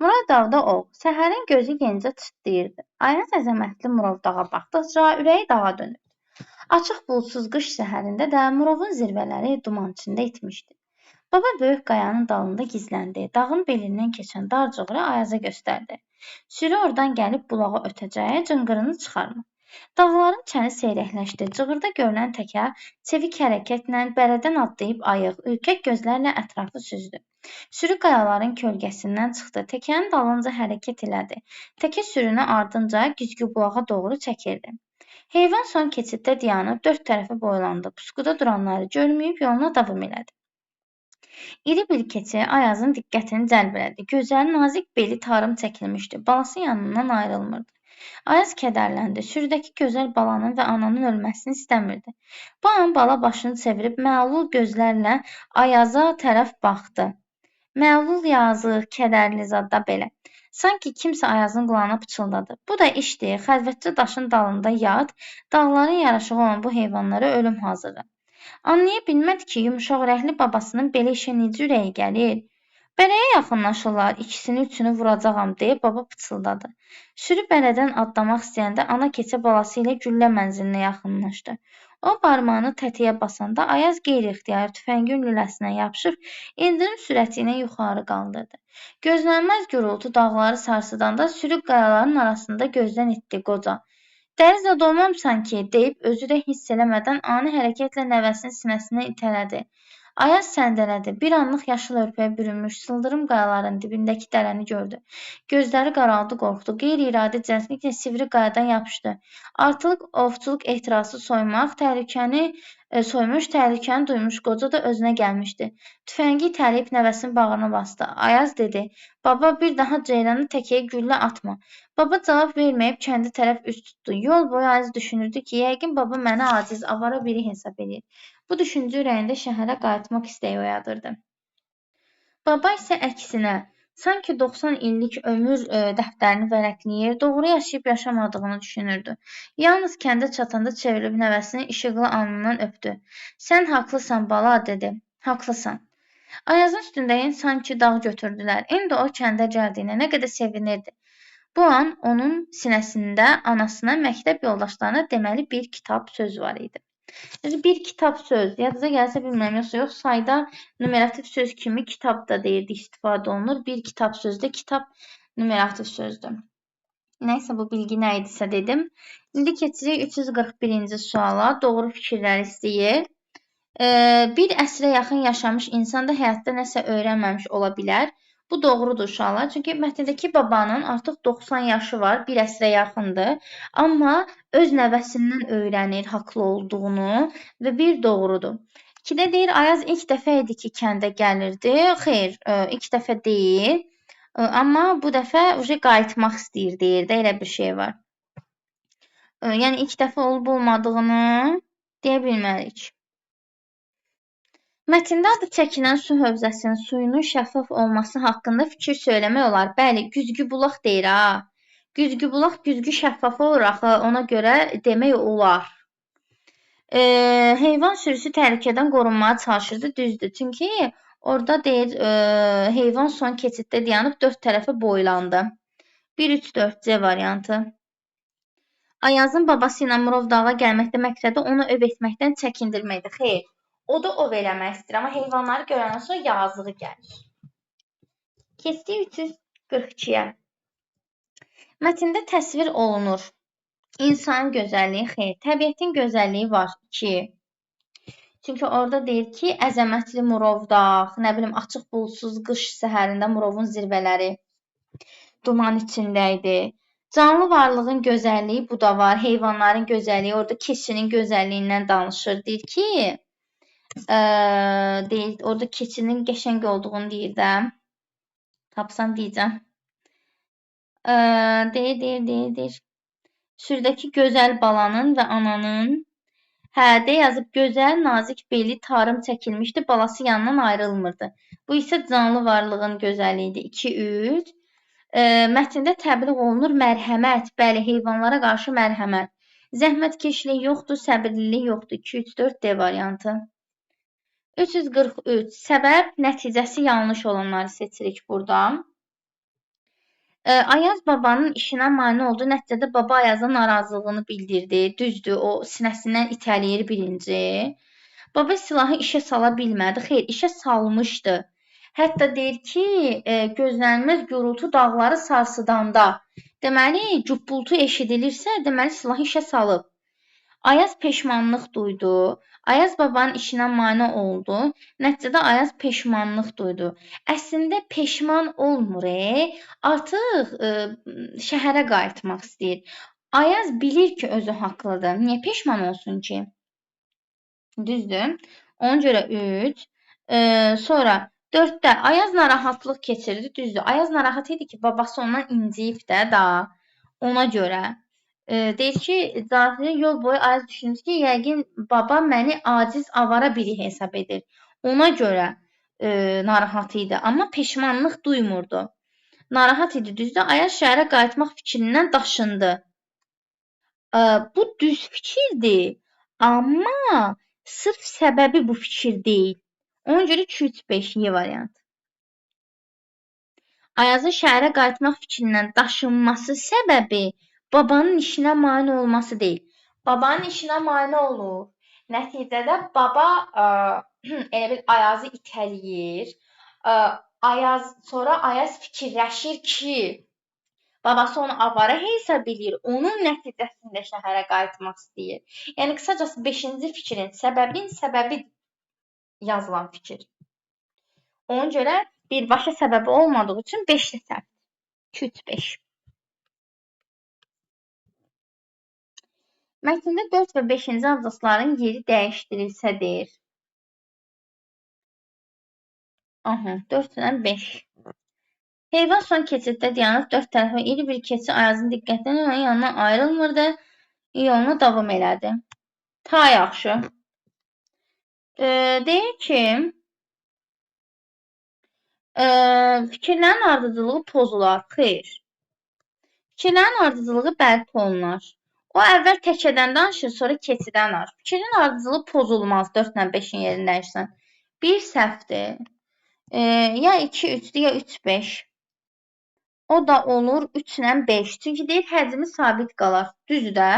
Murovdağda ov. Səhərin gözü yenicə çıtlayırdı. Ayaz əzəmətli Murovdağa baxdıqca ürəyi dağa dönürdü. Açıq buludsuz qış səhərində də Murovun zirvələri duman içində itmişdi. Baba böyük qayanın dalında gizləndi. Dağın belindən keçən dar cığırı Ayaza göstərdi. Sürü oradan gəlib bulağa ötəcəyi cınqırını çıxarma. Dağların çəni seyrəkləşdi. Cığırda görünən təkə çevik hərəkətlə bərədən atlayıb ayıq, ürkək gözlərlə ətrafı süzdü. Sürü qayaların kölgəsindən çıxdı. Təkənin dalınca hərəkət elədi. Təkə sürünü ardınca güzgü bulağa doğru çəkirdi. Heyvan son keçiddə dayanıb dörd tərəfə boylandı. Puskuda duranları görməyib yoluna davam elədi. İri bir keçi Ayazın diqqətini cəlb elədi. Gözəl, nazik beli tarım çəkilmişdi. Balası yanından ayrılmırdı. Ayaz kədərləndi. Sürüdəki gözəl balanın və ananın ölməsini istəmirdi. Bu an bala başını çevirib məlul gözlərlə Ayaza tərəf baxdı. Məlul yazıq, kədərli zadda belə. Sanki kimsə Ayazın qulağına pıçıldadı. Bu da işdir, xəlvətcə daşın dalında yat, dağların yaraşığı olan bu heyvanlara ölüm hazırı. Anlaya bilmədi ki, yumuşaq ürəkli babasının belə işə necə ürəyi gəlir. Bərəyə yaxınlaşırlar, ikisini üçünü vuracağam deyə baba pıçıldadı. Sürü bərədən adlamaq istəyəndə ana keçə balası ilə güllə mənzilinə yaxınlaşdı. O barmağını tətiyə basanda Ayaz qeyri-ixtiyari tüfəngin lüləsinə yapışıb ildırım sürəti ilə yuxarı qaldırdı. Gözlənilməz gurultu dağları sarsıdanda sürü qayaların arasında gözdən itdi qoca. Dəri zad olmamısan ki, deyib özü də hiss eləmədən ani hərəkətlə nəvəsinin sinəsinə itələdi. Ayaz səndələdi. Bir anlıq yaşıl örpəyə bürünmüş sıldırım qayaların dibindəki dərəni gördü. Gözləri qaraldı, qorxdu. Qeyri-iradi cəldliklə sivri qayadan yapışdı. Artıq ovçuluq ehtirası soymuş, təhlükəni duymuş qoca da özünə gəlmişdi. Tüfəngi itələyib nəvəsinin bağrına basdı. Ayaz dedi, baba bir daha ceyranı təkəyə güllə atma. Baba cavab verməyib kəndi tərəf üst tutdu. Yol boyu Ayaz düşünürdü ki, yəqin baba mənə aciz, avara biri hesab edir. Bu düşüncə ürəyində şəhərə qayıtmaq istəyi oyadırdı. Baba isə əksinə, sanki 90 illik ömür dəftərini vərəqləyir, doğru yaşayıb yaşamadığını düşünürdü. Yalnız kəndə çatanda çevrilib nəvəsinin işıqlı alnından öpdü. Sən haqlısan bala, dedi. Haqlısan. Ayazın üstündəyin sanki dağ götürdülər. İndi o kəndə gəldiyinə nə qədər sevinirdi. Bu an onun sinəsində anasına, məktəb yoldaşlarına deməli bir kitab söz var idi. Bir kitab söz, yadınıza gəlsə bilmirəm, yox sayda numerativ söz kimi kitab da deyildi, istifadə olunur. Bir kitab sözdə, kitab numerativ sözdür. Nəysə bu bilgi nə idisə dedim. İndi keçirik 341-ci suala. Doğru fikirlər istəyir. Bir əsrə yaxın yaşamış insan da həyatda nəsə öyrənməmiş ola bilər. Bu doğrudur uşaqlar. Çünki mətndəki babanın artıq 90 yaşı var, bir əsrə yaxındır. Amma öz nəvəsindən öyrənir haqlı olduğunu və bir doğrudur. 2-də deyir, Ayaz ilk dəfə idi ki, kəndə gəlirdi. Xeyr, ilk dəfə deyil. Amma bu dəfə qayıtmaq istəyir, deyir də, elə bir şey var. Yəni ilk dəfə olub olmadığını deyə bilmərik. Mətndə adı çəkilən su hövzəsinin suyunun şəffaf olması haqqında fikir söyləmək olar. Bəli, güzgü bulaq deyir ha. Güzgü bulaq, güzgü şəffaf olur axı, ona görə demək olar. Heyvan sürüsü təhlükədən qorunmağa çalışırdı, düzdür. Çünki orada deyir, heyvan son keçiddə dayanıb dörd tərəfə boylandı. 1-3-4C variantı. Ayazın babası ilə Murovdağa gəlməkdə məqsədi onu öv etməkdən çəkindirməkdir. Xeyr. O da ov eləmək istəyir, amma heyvanları görəndən sonra yazığı gəlir. Keçdik 342-yə. Mətndə təsvir olunur. İnsanın gözəlliyi, xeyr, təbiətin gözəlliyi var, 2. Çünki orada deyir ki, əzəmətli Murovdağ, nə bilim, açıq buludsuz qış səhərində Murovun zirvələri duman içində idi. Canlı varlığın gözəlliyi bu da var, heyvanların gözəlliyi, orada keçinin gözəlliyindən danışır. Deyir ki, orada keçinin qəşəng olduğunu deyir də. Tapsam deyəcəm. Deyir. Sürüdəki gözəl balanın və ananın yazıb gözəl, nazik beli tarım çəkilmişdi, balası yanından ayrılmırdı. Bu isə canlı varlığın gözəlliyidir. 2-3. Mətndə təbliğ olunur mərhəmət, bəli, heyvanlara qarşı mərhəmət. Zəhmətkeşlik yoxdur, səbirlilik yoxdur. 2-3-4D variantı. 343. Səbəb, nəticəsi yanlış olanları seçirik burada. Ayaz babanın işinə mane oldu. Nəticədə baba Ayaza narazılığını bildirdi. Düzdür, o sinəsindən itələyir birinci. Baba silahı işə sala bilmədi. Xeyr, işə salmışdı. Hətta deyir ki, gözlənilməz gurultu dağları sarsıdanda, deməli, cüppultu eşidilirsə, deməli silahı işə salıb. Ayaz peşmanlıq duydu. Ayaz babanın işinə mane oldu. Nəticədə Ayaz peşmanlıq duydu. Əslində peşman olmur, artıq şəhərə qayıtmaq istəyir. Ayaz bilir ki, özü haqlıdır. Niyə peşman olsun ki? Düzdür. Ona görə 3. Sonra 4-də Ayaz narahatlıq keçirdi. Düzdür. Ayaz narahat idi ki, babası ondan inciyib də daha. Ona görə deyir ki, Caziyə yol boyu Ayaz düşündü ki, yəqin baba məni aciz, avara biri hesab edir. Ona görə narahat idi, amma peşmanlıq duymurdu. Narahat idi, düzdür. Ayaz şəhərə qayıtmaq fikrindən daşındı. Bu düz fikirdir, amma sırf səbəbi bu fikir deyil. Ona görə 2-3-5 Y variant. Ayazın şəhərə qayıtmaq fikrindən daşınması səbəbi babanın işinə mane olması deyil. Babanın işinə mane olur. Nəticədə baba elə bil Ayazı itələyir. Sonra Ayaz fikirləşir ki, babası onu avara hesab edir. Onun nəticəsində şəhərə qayıtmaq istəyir. Yəni qısacası 5-ci fikrin səbəbi yazılan fikir. Ona görə birbaşa səbəbi olmadığı üçün 5-də səhv. 2-3-5. Mətndə 4 və 5-ci abzasların yeri dəyişdirilsədir. 4-dən 5. Heyvan son keçiddə dayanıb 4 tərəfə iri bir keçi Ayazın diqqətini onun yanından ayrılmırdı. Yoluna davam elədi. Ta yaxşı. Deyir ki, fikirlərin ardıcılığı pozular. Xeyr. Fikirlərin ardıcılığı bərpa olunar. O əvvəl təkədən danışır, sonra keçidən danışır. Fikrin ardıcılığı pozulmaz 4-lə 5-in yerini dəyişsən. 1 səhvdir. Ya 2-3-dür, ya 3-5. O da olur 3-lə 5. Çünki deyir, həcmi sabit qalar. Düzdür də?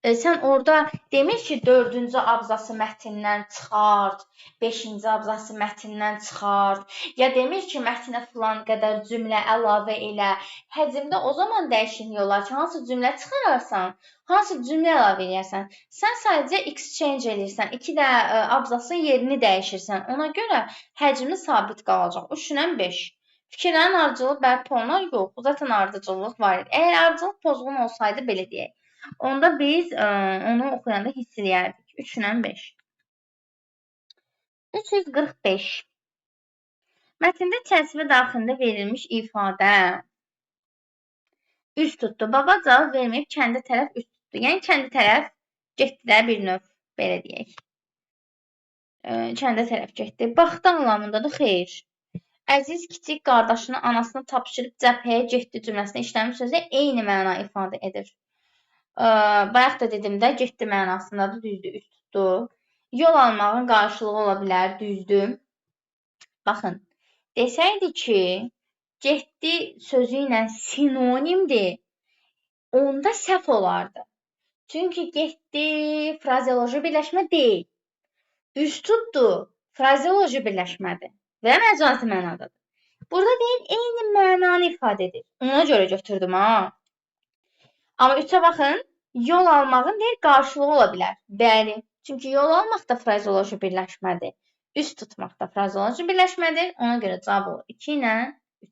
Sən orada demir ki, 4-cü abzası mətndən çıxart, 5-ci abzası mətndən çıxart, ya demir ki, mətnə filan qədər cümlə əlavə elə. Həcmdə o zaman dəyişiklik olar ki, hansı cümlə çıxararsan, hansı cümlə əlavə edərsən. Sən sadəcə exchange edirsən, 2 də abzasın yerini dəyişirsən. Ona görə həcmi sabit qalacaq. 3-lə 5. Fikirlərin ardıcılığı bərpa olunar? Yox, bu zaten ardıcıllıq var idi. Əgər ardıcılıq pozğun olsaydı, belə deyək. Onda biz onu oxuyanda hiss edərdik. 3-lə 5. 345. Mətndə çərçivə daxilində verilmiş ifadə üst tutdu. Baba cavab verməyib, kəndə tərəf üst tutdu. Yəni, kəndə tərəf getdi də bir növ, belə deyək. Kəndə tərəf getdi. Baxdı anlamındadır, xeyr. Əziz kiçik qardaşını anasına tapşırıb cəbhəyə getdi cümləsində işləmiş sözü eyni məna ifadə edir. Bayaq da dedim də, getdi mənasındadır, düzdür, üst tutdu. Yol almağın qarşılığı ola bilər, düzdür. Baxın, desəydi ki, getdi sözü ilə sinonimdir, onda səhv olardı. Çünki getdi frazeoloji birləşmə deyil. Üst tutdu frazeoloji birləşmədir və məcazi mənadadır. Burada deyil, eyni mənanı ifadə edir. Ona görə götürdüm, ha. Amma 3-ə baxın, yol almağın deyil, qarşılığı ola bilər. Bəli, çünki yol almaq da frazeoloji birləşmədir. Üst tutmaq da frazeoloji birləşmədir. Ona görə cavab olur 2 ilə 3.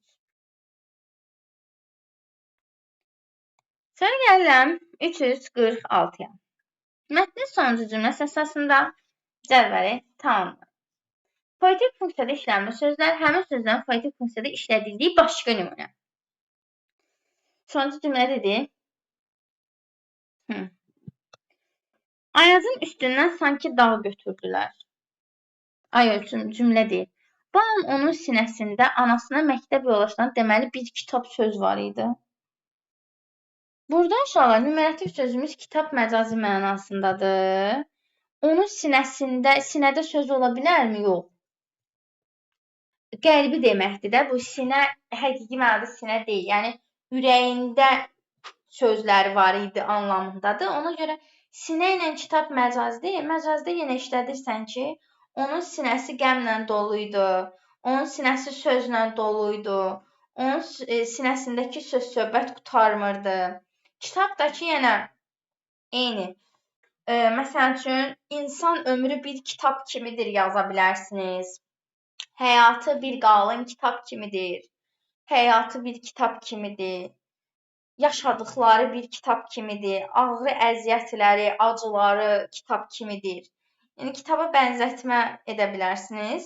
Sonra gəlirəm 346-ya. Mətnin sonuncu cümləsi əsasında cədvəli tamamlanır. Poetik funksiyada işlənmiş sözlər həmin sözlərin poetik funksiyada işlədildiyi başqa nümunə. Sonuncu cümlə dedi. Ayazın üstündən sanki dağ götürdülər. Ayaz cümlə deyil. Bu an onun sinəsində anasına məktəb yoldaşından deməli bir kitab söz var idi. Burada uşaqlar numerativ sözümüz kitab məcazi mənasındadır. Onun sinədə söz ola bilərmi? Yox. Qəlbi deməkdir də, bu sinə həqiqi mənada sinə deyil. Yəni ürəyində sözləri var idi anlamındadır. Ona görə sinə ilə kitab məcazi deyil. Məcazda yenə işlədirsən ki, onun sinəsi qəmlə dolu idi, onun sinəsi sözlə dolu idi, onun sinəsindəki söz-söhbət qurtarmırdı. Kitabdakı yenə eyni. Məsəl üçün, insan ömrü bir kitab kimidir yaza bilərsiniz. Həyatı bir qalın kitab kimidir. Həyatı bir kitab kimidir. Yaşadıkları bir kitab kimidir. Ağrı əziyyətləri, acıları kitab kimidir. Yəni kitaba bənzətmə edə bilərsiniz.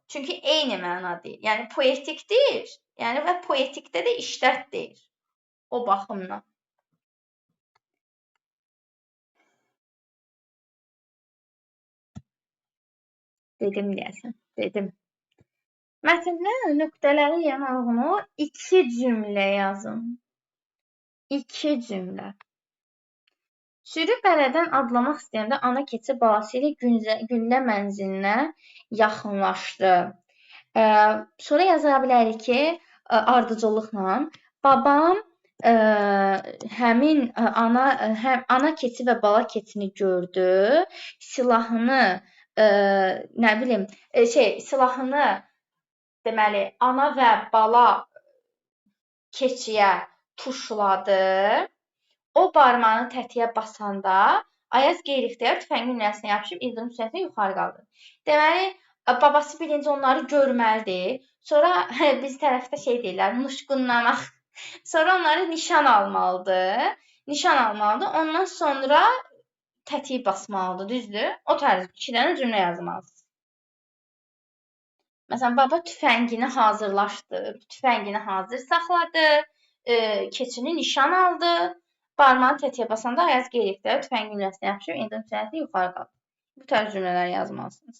Çünki eyni mənadır. Yəni poetikdir. Yəni və poetikdə də işlətdir. O baxımdan. Dedim deyəsən. Dedim. Mətndə nöqtələri yanılığını 2 cümlə yazın. 2 cümlə. Sürü bələdən adlamaq istəyəndə ana keçi balası ilə güllə mənzilinə yaxınlaşdı. Sonra yaza bilərik ki, ardıcıllıqla babam həmin ana keçi və bala keçini gördü. Silahını nə bilim, silahını deməli ana və bala keçiyə tuşladı. O barmağını tətiyə basanda Ayaz qeyri-ixtiyar tüfəngin lüləsinə yapışıb ildırım sürətlə yuxarı qaldırdı. Deməli, babası birinci onları görməlidir. Sonra biz tərəfdə deyirlər, muşqunlamaq. Sonra onları nişan almalıdır. Ondan sonra tətiyi basmalıdır, düzdür? O tərz 2 dənə cümlə yazmalısınız. Məsələn, baba tüfəngini hazırlaşdı, tüfəngini hazır saxladı, keçini nişan aldı, barmağı tətiyə basanda Ayaz qeyri-ixtiyar tüfəngin lüləsinə yapışıb ildırım sürətlə yuxarı qaldı. Bu tərz cümlələr yazmalısınız.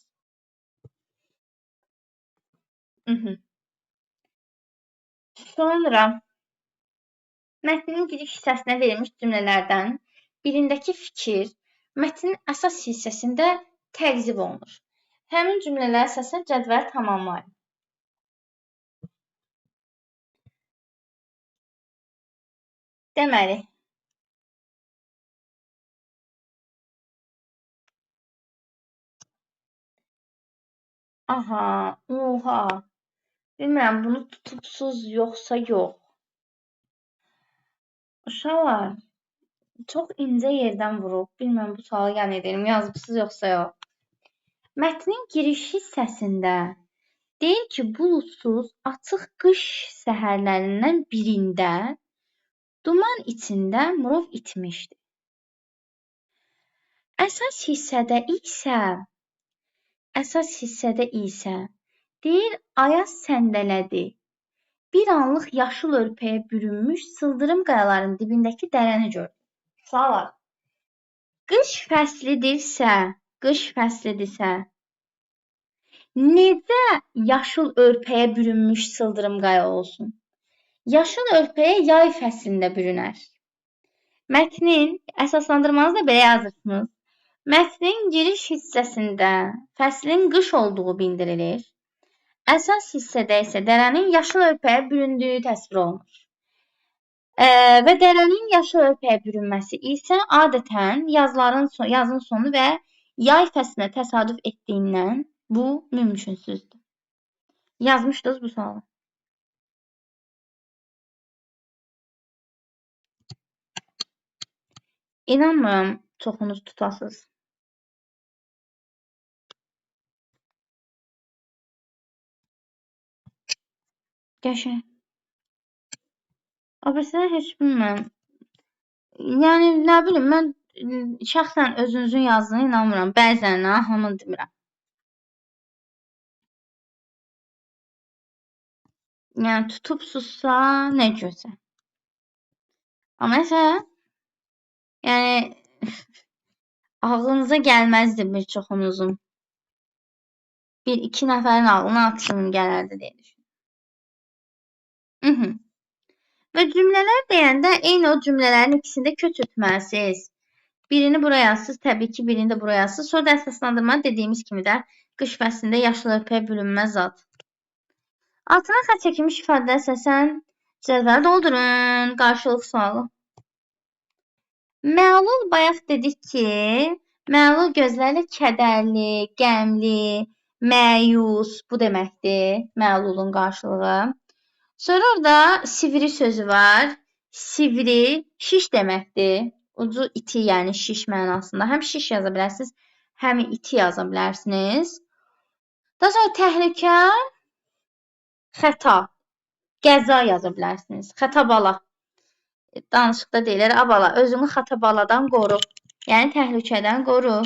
Sonra mətnin giriş hissəsinə verilmiş cümlələrdən birindəki fikir mətnin əsas hissəsində təqzib olunur. Həmin cümlələr əsasında cədvəl tamamlayın. Deməli, oha, bilmirəm, bunu tutubsuz yoxsa yox. Uşaqlar, çox incə yerdən vurub, bilmirəm, bu sualı yəni edirəm, yazıbsız yoxsa yox. Mətnin giriş hissəsində deyir ki, buludsuz, açıq qış səhərlərindən birində duman içində Murov itmişdi. Əsas hissədə isə deyir, Ayaz səndələdi. Bir anlıq yaşıl örpəyə bürünmüş sıldırım qayaların dibindəki dərəni gördü. Uşaqlar, qış fəslidirsə, necə yaşıl örpəyə bürünmüş sıldırım qaya olsun? Yaşıl örpəyə yay fəslində bürünər. Mətnin əsaslandırmanızı da belə yazırsınız. Mətnin giriş hissəsində fəslin qış olduğu bildirilir. Əsas hissədə isə dərənin yaşıl örpəyə büründüyü təsvir olunur. Və dərənin yaşıl örpəyə bürünməsi isə adətən yazın sonu və yay fəslinə təsadüf etdiyindən bu mümkünsüzdür. Yazmışdınız bu sualı. İnanmıram çoxunuz tutasınız. Qəşəng. Abisindən heç bilmirəm. Yəni, nə bilim, mən şəxsən özünüzün yazdığına inanmıram. Bəzən, hamını demirəm. Yəni, tutubsuzsa, nə gözəl. Amma məsələn, yəni, ağlınıza gəlməzdi bir çoxunuzun. 1-2 nəfərin ağlına atsın gələrdi deyə düşünürəm. Və cümlələr deyəndə eyni o cümlələrin ikisində köç etməlisiniz. Birini buraya yazsınız, təbii ki, birini də buraya yazsınız. Sonra da əsaslandırma dediyimiz kimi də qış fəslində yaşıl örpəyə bürünməz zat. Altına xətt çəkilmiş ifadələr əsasən Cədvəl doldurun. Qarşılıq sualı. Məlul bayaq dedik ki, məlul gözləri kədərli, qəmli, məyus bu deməkdir. Məlulun qarşılığı. Sonra orada sivri sözü var. Sivri şiş deməkdir. Ucu iti, yəni şiş mənasında. Həm şiş yaza bilərsiniz, həm iti yaza bilərsiniz. Daha sonra təhlükə, xəta, qəza yaza bilərsiniz. Xəta bala. Danışıqda deyilir, a bala, özünü xəta baladan qoru. Yəni təhlükədən qoru.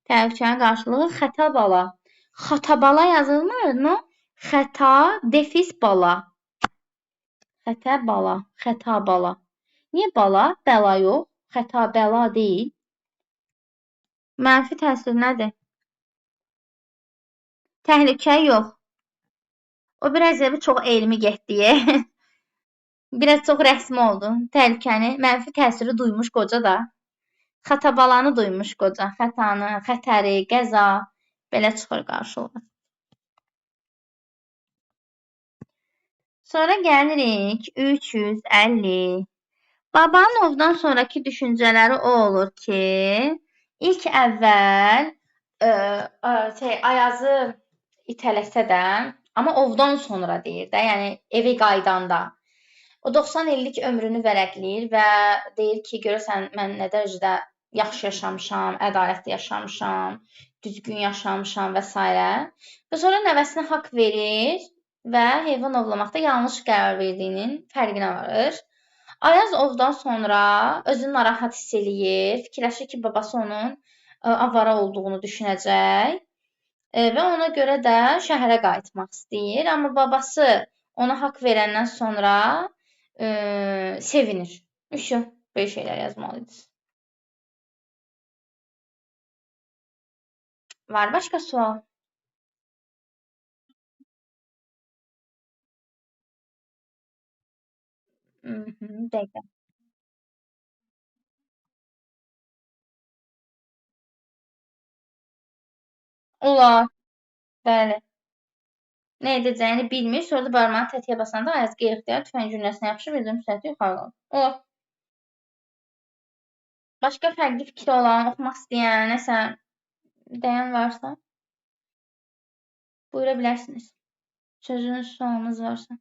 Təhlükənin qarşılığı xəta bala. Xəta bala yazılmır, no? Xəta defis bala. Xəta bala, xəta bala. Niyə bala? Bəla yox. Xəta bəla deyil. Mənfi təsir nədir? Təhlükə yox. O biraz çox elmi getdi. Biraz çox rəsmi oldu. Təhlükəni, mənfi təsiri duymuş qoca da. Xətabalanı duymuş qoca. Xətanı, xətəri, qəza belə çıxır qarşılığa. Sonra gəlirik 350. Babanovdan sonraki düşüncələri o olur ki, ilk əvvəl Ayazı itələsə də, amma ovdan sonra deyir də, yəni evə qaydanda. O 90 illik ömrünü vərəqləyir və deyir ki, görəsən mən nə dərəcədə yaxşı yaşamışam, ədalətli yaşamışam, düzgün yaşamışam və s. Və sonra nəvəsinə haqq verir və heyvan ovlamaqda yanlış qərar verdiyinin fərqinə varır. Ayaz ovdan sonra özünü narahat hiss eləyir, fikirləşir ki, babası onun avara olduğunu düşünəcək və ona görə də şəhərə qayıtmaq istəyir. Amma babası ona haqq verəndən sonra sevinir. Böyle şeyler yazmalıyız. Var başka sual? Dəqiqə. Olar. Bəli. Nə edəcəyini bilmir. Sonra da barmağını tətiyə basanda Ayaz qeyri-ixtiyari tüfəng cümləsinə yapışır, bildirim sürəti yuxarı qalır. Olar. Başqa fərqli fikri olan, oxumaq istəyən, nəsə deyən varsa buyura bilərsiniz. Sözünüz, sualınız varsa.